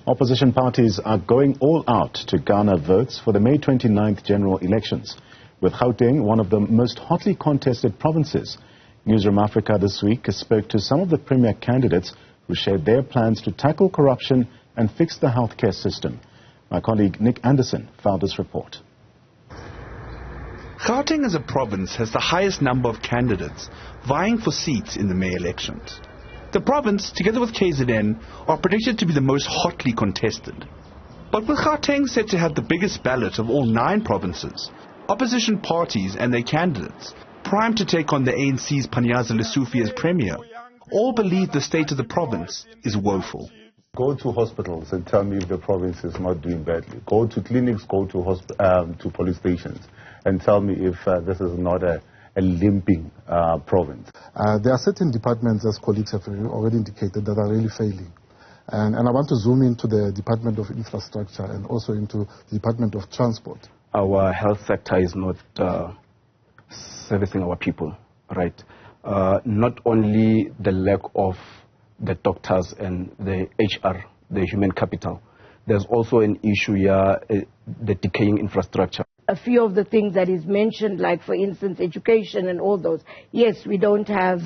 Opposition parties are going all out to garner votes for the May 29th general elections, with Gauteng one of the most hotly contested provinces. Newzroom Afrika this week spoke to some of the premier candidates who shared their plans to tackle corruption and fix the healthcare system. My colleague Nic Andersen found this report. Gauteng as a province has the highest number of candidates vying for seats in the May elections. The province, together with KZN, are predicted to be the most hotly contested. But with Gauteng set to have the biggest ballot of all 9 provinces, opposition parties and their candidates, primed to take on the ANC's Panyaza Lesufi as premier, all believe the state of the province is woeful. Go to hospitals and tell me if the province is not doing badly. Go to clinics, go to police stations and tell me if this is not a limping province. There are certain departments, as colleagues have already indicated, that are really failing. And I want to zoom into the Department of Infrastructure and also into the Department of Transport. Our health sector is not servicing our people, right? Not only the lack of the doctors and the HR, the human capital. There's also an issue here, the decaying infrastructure. A few of the things that is mentioned, like for instance education and all those, yes, we don't have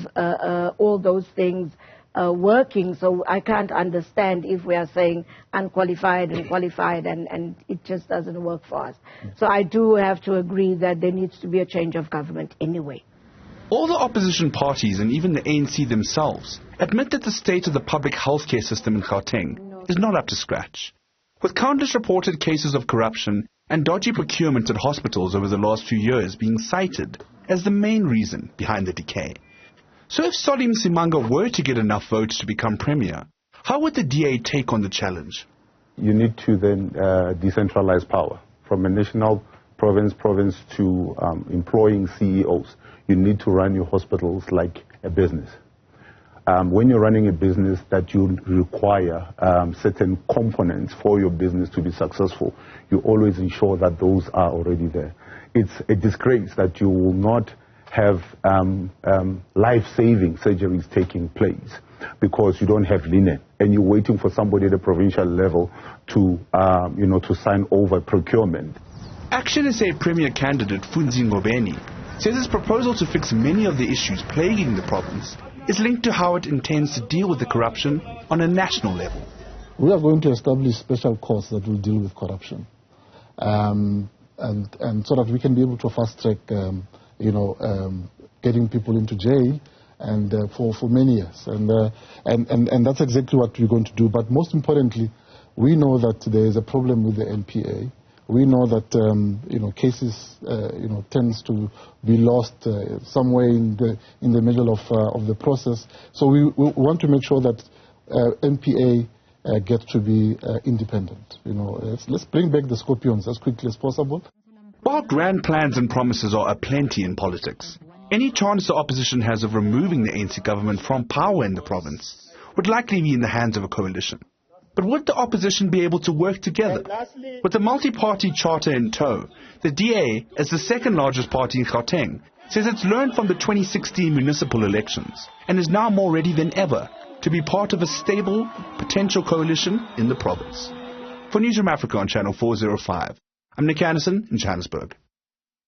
all those things working, so I can't understand if we are saying unqualified and qualified and it just doesn't work for us. So I do have to agree that there needs to be a change of government anyway. All the opposition parties and even the ANC themselves admit that the state of the public healthcare system in Gauteng is not up to scratch. With countless reported cases of corruption and dodgy procurement at hospitals over the last few years being cited as the main reason behind the decay. So if Solly Msimanga were to get enough votes to become premier, how would the DA take on the challenge? You need to then decentralize power from a national province to employing CEOs. You need to run your hospitals like a business. When you're running a business that you require certain components for your business to be successful, you always ensure that those are already there. It's a disgrace that you will not have life-saving surgeries taking place because you don't have linen and you're waiting for somebody at the provincial level to, to sign over procurement. Action SA Premier candidate Funzi Ngobeni says his proposal to fix many of the issues plaguing the province is linked to how it intends to deal with the corruption on a national level. We are going to establish special courts that will deal with corruption, and so that we can be able to fast-track, getting people into jail and for many years, and that's exactly what we're going to do. But most importantly, we know that there is a problem with the NPA. We know that cases tends to be lost somewhere in the middle of the process. So we want to make sure that NPA gets to be independent. Let's bring back the scorpions as quickly as possible. While grand plans and promises are aplenty in politics, any chance the opposition has of removing the ANC government from power in the province would likely be in the hands of a coalition. But would the opposition be able to work together? With the multi-party charter in tow, the DA, as the second largest party in Gauteng, says it's learned from the 2016 municipal elections and is now more ready than ever to be part of a stable, potential coalition in the province. For Newzroom Afrika on Channel 405, I'm Nic Andersen in Johannesburg.